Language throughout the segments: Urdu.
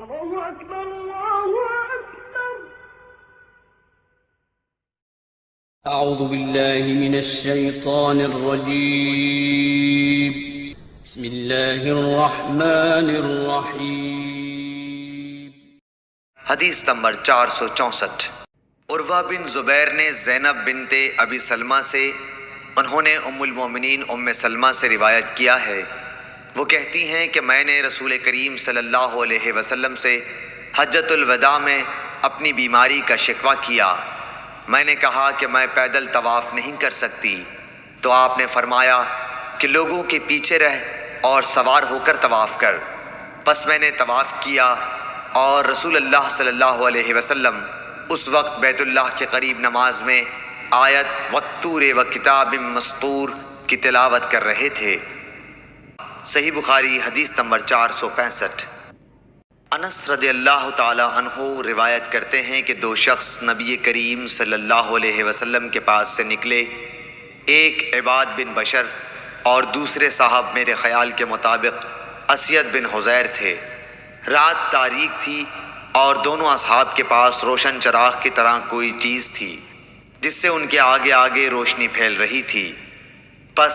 الله أكبر الله أكبر. أعوذ بالله من الشيطان الرجيم. بسم الله الرحمن الرحيم. حدیث نمبر 464. عروہ بن زبیر نے زینب بنت ابی سلمہ سے، انہوں نے ام المومنین ام سلمہ سے روایت کیا ہے، وہ کہتی ہیں کہ میں نے رسول کریم صلی اللہ علیہ وسلم سے حجۃ الوداع میں اپنی بیماری کا شکوہ کیا۔ میں نے کہا کہ میں پیدل طواف نہیں کر سکتی، تو آپ نے فرمایا کہ لوگوں کے پیچھے رہ اور سوار ہو کر طواف کر۔ پس میں نے طواف کیا اور رسول اللہ صلی اللہ علیہ وسلم اس وقت بیت اللہ کے قریب نماز میں آیت والطور وکتاب مسطور کی تلاوت کر رہے تھے۔ صحیح بخاری حدیث نمبر 465۔ انس رضی اللہ تعالی عنہ روایت کرتے ہیں کہ دو شخص نبی کریم صلی اللہ علیہ وسلم کے پاس سے نکلے، ایک عباد بن بشر اور دوسرے صاحب میرے خیال کے مطابق اسید بن حذیر تھے۔ رات تاریک تھی اور دونوں اصحاب کے پاس روشن چراغ کی طرح کوئی چیز تھی جس سے ان کے آگے آگے روشنی پھیل رہی تھی۔ پس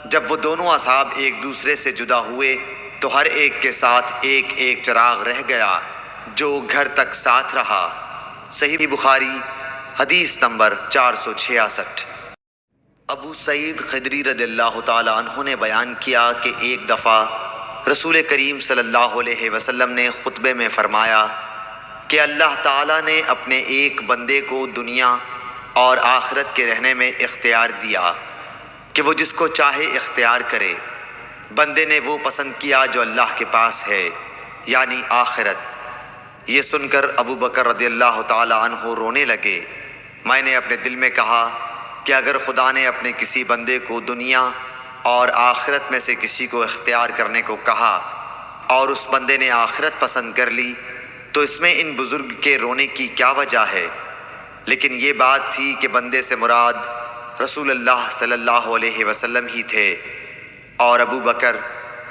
جب وہ دونوں اصحاب ایک دوسرے سے جدا ہوئے تو ہر ایک کے ساتھ ایک ایک چراغ رہ گیا جو گھر تک ساتھ رہا۔ صحیح بخاری حدیث نمبر 466۔ ابو سعید خدری رضی اللہ تعالی عنہ نے بیان کیا کہ ایک دفعہ رسول کریم صلی اللہ علیہ وسلم نے خطبے میں فرمایا کہ اللہ تعالیٰ نے اپنے ایک بندے کو دنیا اور آخرت کے رہنے میں اختیار دیا کہ وہ جس کو چاہے اختیار کرے۔ بندے نے وہ پسند کیا جو اللہ کے پاس ہے، یعنی آخرت۔ یہ سن کر ابو بکر رضی اللہ تعالی عنہ رونے لگے۔ میں نے اپنے دل میں کہا کہ اگر خدا نے اپنے کسی بندے کو دنیا اور آخرت میں سے کسی کو اختیار کرنے کو کہا اور اس بندے نے آخرت پسند کر لی تو اس میں ان بزرگ کے رونے کی کیا وجہ ہے؟ لیکن یہ بات تھی کہ بندے سے مراد رسول اللہ صلی اللہ علیہ وسلم ہی تھے، اور ابو بکر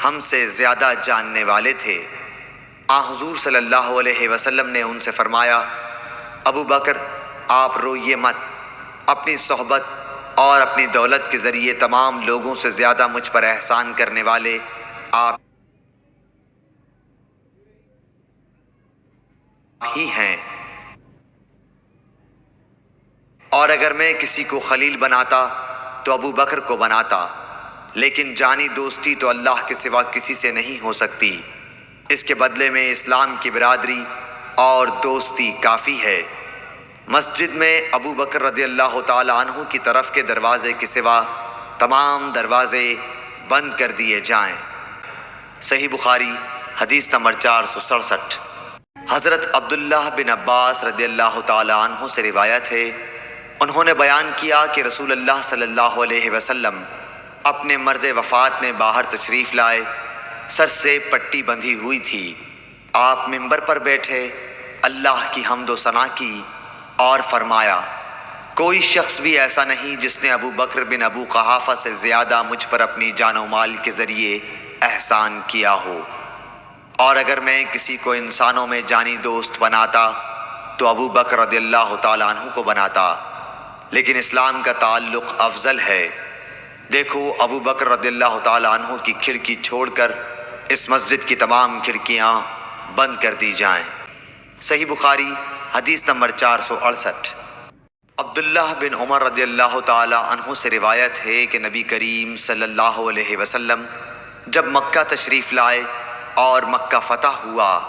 ہم سے زیادہ جاننے والے تھے۔ حضور صلی اللہ علیہ وسلم نے ان سے فرمایا، ابو بکر آپ روئیے مت، اپنی صحبت اور اپنی دولت کے ذریعے تمام لوگوں سے زیادہ مجھ پر احسان کرنے والے آپ ہی ہیں، اور اگر میں کسی کو خلیل بناتا تو ابو بکر کو بناتا، لیکن جانی دوستی تو اللہ کے سوا کسی سے نہیں ہو سکتی۔ اس کے بدلے میں اسلام کی برادری اور دوستی کافی ہے۔ مسجد میں ابو بکر رضی اللہ تعالی عنہ کی طرف کے دروازے کے سوا تمام دروازے بند کر دیے جائیں۔ صحیح بخاری حدیث نمبر 467۔ حضرت عبداللہ بن عباس رضی اللہ تعالی عنہ سے روایت ہے، انہوں نے بیان کیا کہ رسول اللہ صلی اللہ علیہ وسلم اپنے مرض وفات میں باہر تشریف لائے، سر سے پٹی بندھی ہوئی تھی۔ آپ منبر پر بیٹھے، اللہ کی حمد و ثنا کی اور فرمایا، کوئی شخص بھی ایسا نہیں جس نے ابو بکر بن ابو قحافہ سے زیادہ مجھ پر اپنی جان و مال کے ذریعے احسان کیا ہو، اور اگر میں کسی کو انسانوں میں جانی دوست بناتا تو ابو بکر رضی اللہ تعالی عنہ کو بناتا، لیکن اسلام کا تعلق افضل ہے۔ دیکھو ابو بکر رضی اللہ تعالی عنہ کی کھڑکی چھوڑ کر اس مسجد کی تمام کھڑکیاں بند کر دی جائیں۔ صحیح بخاری حدیث نمبر 468۔ عبداللہ بن عمر رضی اللہ تعالی عنہ سے روایت ہے کہ نبی کریم صلی اللہ علیہ وسلم جب مکہ تشریف لائے اور مکہ فتح ہوا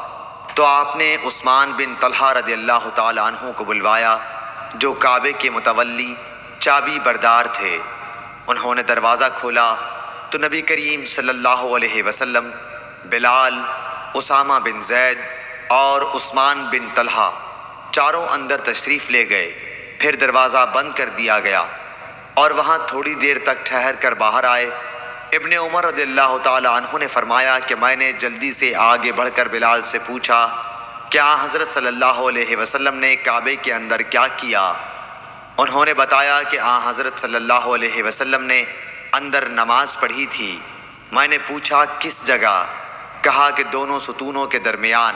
تو آپ نے عثمان بن طلحہ رضی اللہ تعالی عنہ کو بلوایا جو کعبے کے متولی چابی بردار تھے۔ انہوں نے دروازہ کھولا تو نبی کریم صلی اللہ علیہ وسلم، بلال، اسامہ بن زید اور عثمان بن طلحہ چاروں اندر تشریف لے گئے۔ پھر دروازہ بند کر دیا گیا اور وہاں تھوڑی دیر تک ٹھہر کر باہر آئے۔ ابن عمر رضی اللہ تعالی عنہ نے فرمایا کہ میں نے جلدی سے آگے بڑھ کر بلال سے پوچھا، کیا حضرت صلی اللہ علیہ وسلم نے کعبے کے اندر کیا کیا؟ انہوں نے بتایا کہ حضرت صلی اللہ علیہ وسلم نے اندر نماز پڑھی تھی۔ میں نے پوچھا کس جگہ؟ کہا کہ دونوں ستونوں کے درمیان۔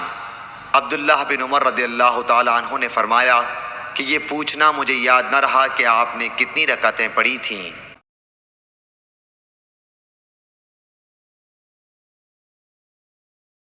عبداللہ بن عمر رضی اللہ تعالی عنہ نے فرمایا کہ یہ پوچھنا مجھے یاد نہ رہا کہ آپ نے کتنی رکعتیں پڑھی تھیں۔